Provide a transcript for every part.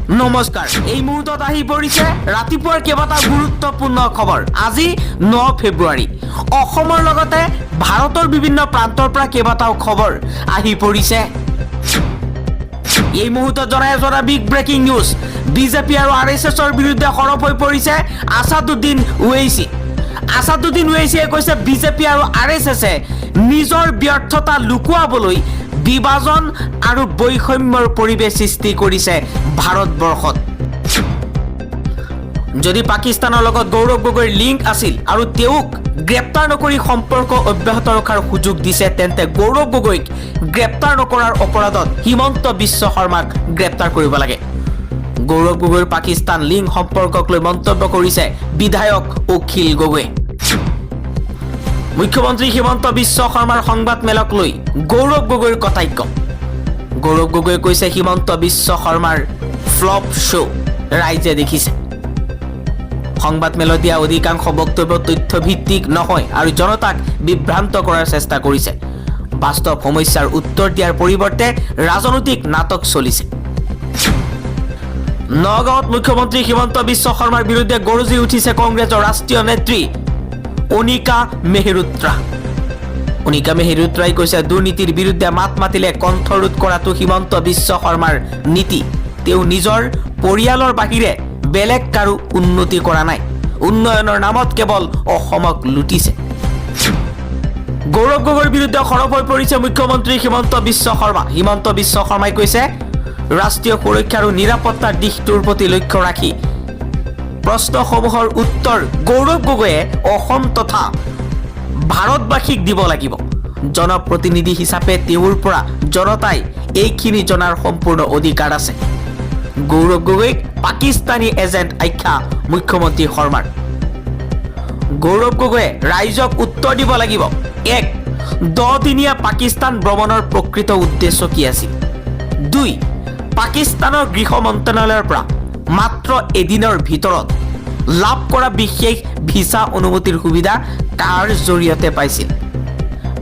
নমস্কাৰ এই মুহূৰ্তত আহি পৰিছে ৰাতিপুৱাৰ কেইবাটা গুৰুত্বপূৰ্ণ খবৰ আজি 9 ফেব্ৰুৱাৰী অসমৰ লগতে ভাৰতৰ বিভিন্ন প্ৰান্তৰ পৰা কেইবাটাও খবৰ আহি পৰিছে এই মুহূৰ্তত জনাই আছো বিগ ব্ৰেকিং নিউজ বিজেপি আৰু আৰএছএছৰ বিৰুদ্ধে খৰপ হৈ পৰিছে আসাদুদ্দিন ওৱেইছিয়ে কৈছে বিজেপি আৰু আৰএছএছে নিজৰ ব্যৰ্থতা লুকুৱাবলৈ বিভাজন আৰু বৈষম্যৰ পৰিবেশ সৃষ্টি কৰিছে ভাৰতবৰ্ষত যদি পাকিস্তানৰ লগত গৌৰৱ গগৈৰ লিংক আছিল আৰু তেওঁক গ্ৰেপ্তাৰ নকৰি সম্পৰ্ক অব্যাহত ৰখাৰ সুযোগ দিছে তেন্তে গৌৰৱ গগৈক গ্ৰেপ্তাৰ নকৰাৰ অপৰাধত হিমন্ত বিশ্ব শৰ্মাক গ্ৰেপ্তাৰ কৰিব লাগে গৌৰৱ গগৈৰ পাকিস্তান লিংক সম্পৰ্কক লৈ মন্তব্য কৰিছে বিধায়ক অখিল গগৈ মুখ্যমন্ত্ৰী হিমন্ত বিশ্ব শৰ্মাৰ সংবাদ মেলক লৈ গৌৰৱ গগৈৰ কটাক্য গৌৰৱ গগৈ কৈছে হিমন্ত বিশ্ব শৰ্মাৰ ফ্লপ শো ৰাইজে দেখিছে সংবাদ মেলত দিয়া অধিকাংশ বক্তব্য তথ্যভিত্তিক নহয় আৰু জনতাক বিভ্ৰান্ত কৰাৰ চেষ্টা কৰিছে বাস্তৱ সমস্যাৰ উত্তৰ দিয়াৰ পৰিৱৰ্তে ৰাজনৈতিক নাটক চলিছে নগাঁৱত মুখ্যমন্ত্ৰী হিমন্ত বিশ্ব শৰ্মাৰ বিৰুদ্ধে গৰজি উঠিছে কংগ্ৰেছৰ ৰাষ্ট্ৰীয় নেত্ৰী অনিকা মেহৰুত্ৰাই কৈছে দুৰ্নীতিৰ বিৰুদ্ধে মাত মাতিলে কণ্ঠৰোধ কৰাটো হিমন্ত বিশ্ব শৰ্মাৰ নীতি তেওঁ নিজৰ পৰিয়ালৰ বাহিৰে বেলেগ কাৰো উন্নতি কৰা নাই উন্নয়নৰ নামত কেৱল অসমক লুটিছে গৌৰৱ গগৈৰ বিৰুদ্ধে খৰপ হৈ পৰিছে মুখ্যমন্ত্ৰী হিমন্ত বিশ্ব শৰ্মাই কৈছে ৰাষ্ট্ৰীয় সুৰক্ষা আৰু নিৰাপত্তাৰ দিশটোৰ প্ৰতি লক্ষ্য ৰাখি প্ৰশ্নসমূহৰ উত্তৰ গৌৰৱ গগৈয়ে অসম তথা ভাৰতবাসীক দিব লাগিব জনপ্ৰতিনিধি হিচাপে তেওঁৰ পৰা জনতাই এইখিনি জনাৰ সম্পূৰ্ণ অধিকাৰ আছে গৌৰৱ গগৈক পাকিস্তানী এজেণ্ট আখ্যা মুখ্যমন্ত্ৰী শৰ্মাৰ গৌৰৱ গগৈয়ে ৰাইজক উত্তৰ দিব লাগিব 1 10 দিনীয়া পাকিস্তান ভ্ৰমণৰ প্ৰকৃত উদ্দেশ্য কি আছিল 2 পাকিস্তানৰ গৃহ মন্ত্ৰালয়ৰ পৰা মাত্ৰ এদিনৰ ভিতৰত লাভ কৰা বিশেষ ভিসা অনুমতিৰ সুবিধা কাৰ জৰিয়তে পাইছিল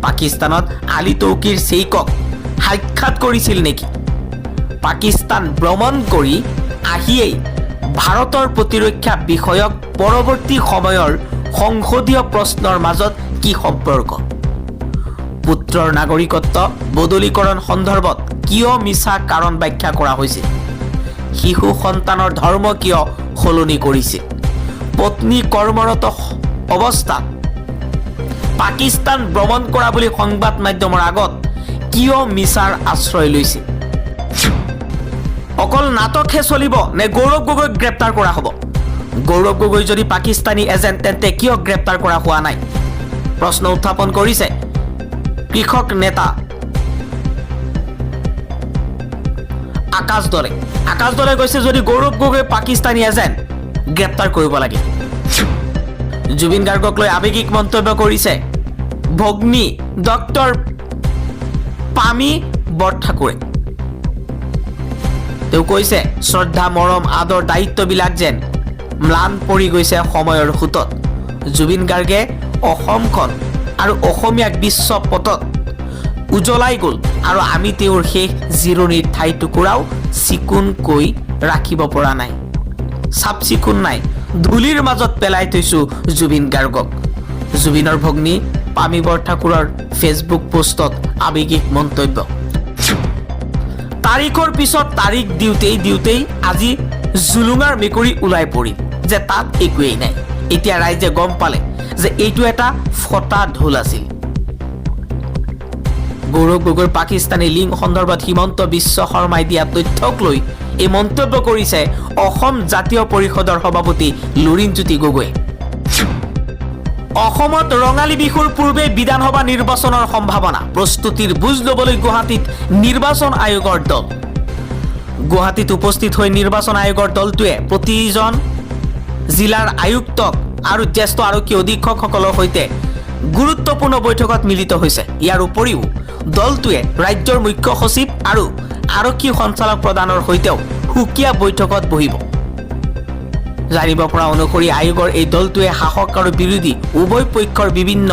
পাকিস্তানত আলী তৌকিৰ শ্বেইখক সাক্ষাৎ কৰিছিল নেকি পাকিস্তান ভ্ৰমণ কৰি আহিয়েই ভাৰতৰ প্ৰতিৰক্ষা বিষয়ক পৰৱৰ্তী সময়ৰ সংসদীয় প্ৰশ্নৰ মাজত কি সম্পৰ্ক পুত্ৰৰ নাগৰিকত্ব বদলীকৰণ সন্দৰ্ভত কিয় মিছা কাৰণ ব্যাখ্যা কৰা হৈছিল শিশু সন্তানৰ ধৰ্ম কিয় সলনি কৰিছিল পত্নী কৰ্মৰত অৱস্থাত পাকিস্তান ভ্ৰমণ কৰা বুলি সংবাদ মাধ্যমৰ আগত কিয় মিছাৰ আশ্ৰয় লৈছিল অকল নাটকহে চলিব নে গৌৰৱ গগৈক গ্ৰেপ্তাৰ কৰা হ'ব গৌৰৱ গগৈ যদি পাকিস্তানী এজেণ্ট তেন্তে কিয় গ্ৰেপ্তাৰ কৰা হোৱা নাই প্ৰশ্ন উত্থাপন কৰিছে কৃষক নেতা আকাশ দলে কৈছে যদি গৌৰৱ গগৈ পাকিস্তানী এজেণ্ট গ্ৰেপ্তাৰ কৰিব লাগে জুবিন গাৰ্গক লৈ আৱেগিক মন্তব্য কৰিছে ভগ্নী ডক্টৰ পামি বৰঠাকুৰে তেওঁ কৈছে শ্ৰদ্ধা মৰম আদৰ দায়িত্ববিলাক যেন ম্লান পৰি গৈছে সময়ৰ সোঁতত জুবিন গাৰ্গে অসমখন আৰু অসমীয়াক বিশ্ব পটত উজ্বলাই গ'ল আৰু আমি তেওঁৰ শেষ জিৰণিৰ ঠাই টুকুৰাও চিকুণকৈ ৰাখিব পৰা নাই চাপ চিকুণ নাই ধূলিৰ মাজত পেলাই থৈছো জুবিন গাৰ্গক জুবিনৰ ভগ্নী পামি বৰঠাকুৰৰ ফেচবুক পোষ্টত আৱেগিক মন্তব্য তাৰিখৰ পিছত তাৰিখ দিওঁতেই আজি জুলুঙাৰ মেকুৰী ওলাই পৰিল যে তাত একোৱেই নাই এতিয়া ৰাইজে গম পালে যে এইটো এটা ফটা ঢোল আছিল গৌৰৱ গগৈৰ পাকিস্তানী লিংক সন্দৰ্ভত হিমন্ত বিশ্ব শৰ্মাই দিয়া তথ্যক লৈ এই মন্তব্য কৰিছে অসম জাতীয় পৰিষদৰ সভাপতি লুৰিণজ্যোতি গগৈ অসমত ৰঙালী বিহুৰ পূৰ্বে বিধানসভা নিৰ্বাচনৰ সম্ভাৱনা প্ৰস্তুতিৰ বুজ ল'বলৈ গুৱাহাটীত নিৰ্বাচন আয়োগৰ দল গুৱাহাটীত উপস্থিত হৈ নিৰ্বাচন আয়োগৰ দলটোৱে প্ৰতিজন জিলাৰ আয়ুক্তক আৰু জ্যেষ্ঠ আৰক্ষী অধীক্ষকসকলৰ সৈতে গুৰুত্বপূৰ্ণ বৈঠকত মিলিত হৈছে ইয়াৰ উপৰিও দলটোৱে ৰাজ্যৰ মুখ্য সচিব আৰু আৰক্ষী সঞ্চালক প্ৰধানৰ সৈতেও সুকীয়া বৈঠকত বহিব জানিব পৰা অনুসৰি আয়োগৰ এই দলটোৱে শাসক আৰু বিৰোধী উভয় পক্ষৰ বিভিন্ন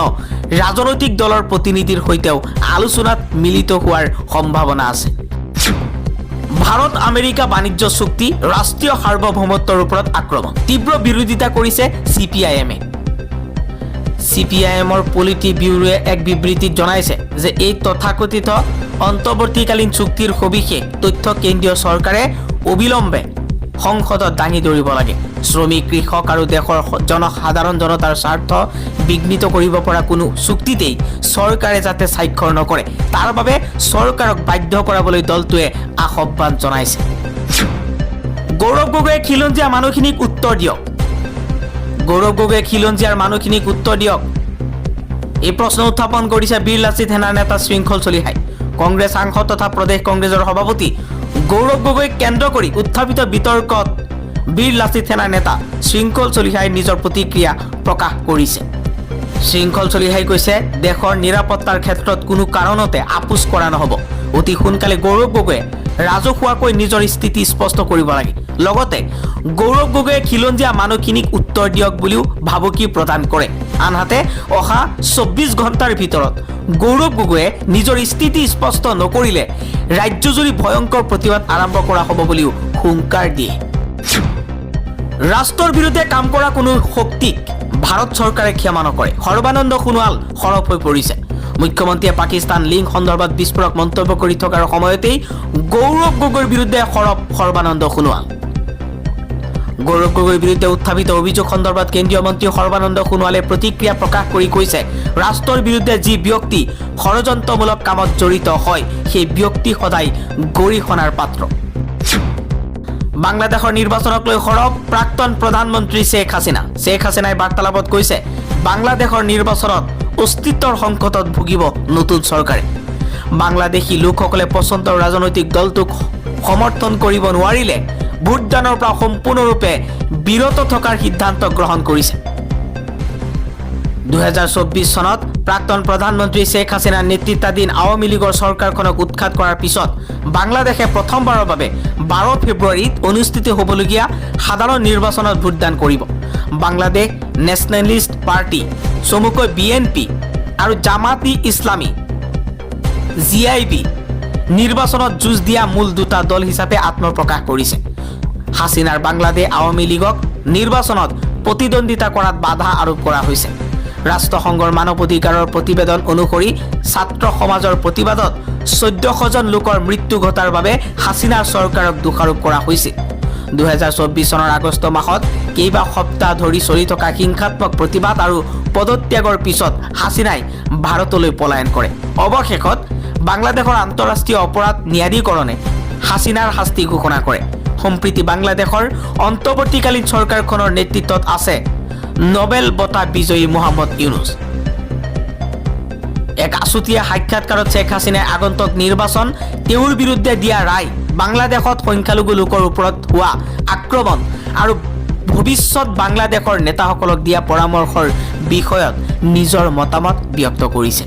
ৰাজনৈতিক দলৰ প্ৰতিনিধিৰ সৈতেও আলোচনাত মিলিত হোৱাৰ সম্ভাৱনা আছে ভাৰত আমেৰিকা বাণিজ্য চুক্তি ৰাষ্ট্ৰীয় সাৰ্বভৌমত্বৰ ওপৰত আক্ৰমণ তীব্ৰ বিৰোধিতা কৰিছে CPIMে CPIMৰ পলিটি ব্যুৰোৱে এক বিবৃতিত জনাইছে যে এই তথাকথিত অন্তৰ্বৰ্তীকালীন চুক্তিৰ সবিশেষ তথ্য কেন্দ্ৰীয় চৰকাৰে অবিলম্বে সংসদত দাঙি ধৰিব লাগে শ্ৰমিক কৃষক আৰু দেশৰ জনসাধাৰণ জনতাৰ স্বাৰ্থ বিঘ্নিত কৰিব পৰা কোনো চুক্তিতেই চৰকাৰে যাতে স্বাক্ষৰ নকৰে তাৰ বাবে চৰকাৰক বাধ্য কৰাবলৈ দলটোৱে আহ্বান জনাইছে গৌৰৱ গগৈয়ে খিলঞ্জীয়া মানুহখিনিক উত্তৰ দিয়ক গৌৰৱ গগৈয়ে খিলঞ্জীয়াৰ মানুহখিনিক উত্তৰ দিয়ক এই প্ৰশ্ন উত্থাপন কৰিছে বীৰ লাচিত সেনাৰ নেতা শৃংখল চলিহাই কংগ্ৰেছ সাংসদ তথা প্ৰদেশ কংগ্ৰেছৰ সভাপতি গৌৰৱ গগৈক কেন্দ্ৰ কৰি উত্থাপিত বিতৰ্কত বীৰ লাচিত সেনাৰ নেতা শৃংখল চলিহাই নিজৰ প্ৰতিক্ৰিয়া প্ৰকাশ কৰিছে শৃংখল চলিহাই কৈছে দেশৰ নিৰাপত্তাৰ ক্ষেত্ৰত কোনো কাৰণতে আপোচ কৰা নহ'ব অতি সোনকালে গৌৰৱ গগৈয়ে ৰাজহুৱাকৈ নিজৰ স্থিতি স্পষ্ট কৰিব লাগে লগতে গৌৰৱ গগৈয়ে খিলঞ্জীয়া মানুহখিনিক উত্তৰ দিয়ক বুলিও ভাবুকি প্ৰদান কৰে আনহাতে অহা 24 ঘণ্টাৰ ভিতৰত গৌৰৱ গগৈয়ে নিজৰ স্থিতি স্পষ্ট নকৰিলে ৰাজ্যজুৰি ভয়ংকৰ প্ৰতিবাদ আৰম্ভ কৰা হ'ব বুলিও হুংকাৰ দিয়ে ৰাষ্ট্ৰৰ বিৰুদ্ধে কাম কৰা কোনো শক্তিক ভাৰত চৰকাৰে ক্ষমা নকৰে সৰ্বানন্দ সোণোৱাল সৰব হৈ পৰিছে মুখ্যমন্ত্ৰীয়ে পাকিস্তান লিংক সন্দৰ্ভত বিস্ফোৰক মন্তব্য কৰি থকাৰ সময়তেই গৌৰৱ গগৈৰ বিৰুদ্ধে সৰব সৰ্বানন্দ সোণোৱাল গৌৰৱ গগৈৰ বিৰুদ্ধে উত্থাপিত অভিযোগ সন্দৰ্ভত কেন্দ্ৰীয় মন্ত্ৰী সৰ্বানন্দ সোণোৱালে প্ৰতিক্ৰিয়া প্ৰকাশ কৰি কৈছে ৰাষ্ট্ৰৰ বিৰুদ্ধে যি ব্যক্তি ষড়যন্ত্ৰমূলক কামত জড়িত হয় সেই ব্যক্তি সদায় গৰিহণাৰ পাত্ৰ বাংলাদেশৰ নিৰ্বাচনক লৈ সৰব প্ৰাক্তন প্ৰধানমন্ত্ৰী শেখ হাছিনাই বাৰ্তালাপত কৈছে বাংলাদেশৰ নিৰ্বাচনত অস্তিত্বৰ সংকটত ভুগিব নতুন চৰকাৰে বাংলাদেশী লোকসকলে পচন্দৰ ৰাজনৈতিক দলটোক সমৰ্থন কৰিব নোৱাৰিলে ভোটদানৰ পৰা সম্পূৰ্ণৰূপে বিৰত থকাৰ সিদ্ধান্ত গ্ৰহণ কৰিছে 2024 চনত প্ৰাক্তন প্ৰধানমন্ত্ৰী শেখ হাছিনাৰ নেতৃত্বাধীন আওয়ামী লীগৰ চৰকাৰখনক উৎখাত কৰাৰ পিছত বাংলাদেশে প্ৰথমবাৰৰ বাবে 12 ফেব্ৰুৱাৰীত অনুষ্ঠিত হ'বলগীয়া সাধাৰণ নিৰ্বাচনত ভোটদান কৰিব বাংলাদেশ নেশ্যনেলিষ্ট পাৰ্টি চমুকৈ BNP আৰু জামাতি ইছলামী GIB নিৰ্বাচনত যুঁজ দিয়া মূল দুটা দল হিচাপে আত্মপ্ৰকাশ কৰিছে হাছিনাৰ বাংলাদেশ আওয়ামী লীগক নিৰ্বাচনত প্ৰতিদ্বন্দ্বিতা কৰাত বাধা আৰোপ কৰা হৈছে ৰাষ্ট্ৰসংঘৰ মানৱ অধিকাৰৰ প্ৰতিবেদন অনুসৰি ছাত্ৰ সমাজৰ প্ৰতিবাদত 1400 জন লোকৰ মৃত্যু ঘটাৰ বাবে হাছিনাৰ চৰকাৰক দোষাৰোপ কৰা হৈছিল 2024 চনৰ আগষ্ট মাহত কেইবা সপ্তাহ ধৰি চলি থকা হিংসাত্মক প্ৰতিবাদ আৰু পদত্যাগৰ পিছত হাছিনাই ভাৰতলৈ পলায়ন কৰে অৱশেষত বাংলাদেশৰ আন্তঃৰাষ্ট্ৰীয় অপৰাধ ন্যায়াধিকৰণে হাছিনাৰ শাস্তি ঘোষণা কৰে সম্প্ৰীতি বাংলাদেশৰ অন্তৰ্বৰ্তীকালীন চৰকাৰখনৰ নেতৃত্বত আছে নোবেল বঁটা বিজয়ী মোহাম্মদ ইউনুস এক আছুতীয়া সাক্ষাৎকাৰত শেখ হাছিনাই আগন্তুক নিৰ্বাচন তেওঁৰ বিৰুদ্ধে দিয়া ৰায় বাংলাদেশত সংখ্যালঘু লোকৰ ওপৰত হোৱা আক্ৰমণ আৰু ভৱিষ্যত বাংলাদেশৰ নেতাসকলক দিয়া পৰামৰ্শৰ বিষয়ত নিজৰ মতামত ব্যক্ত কৰিছে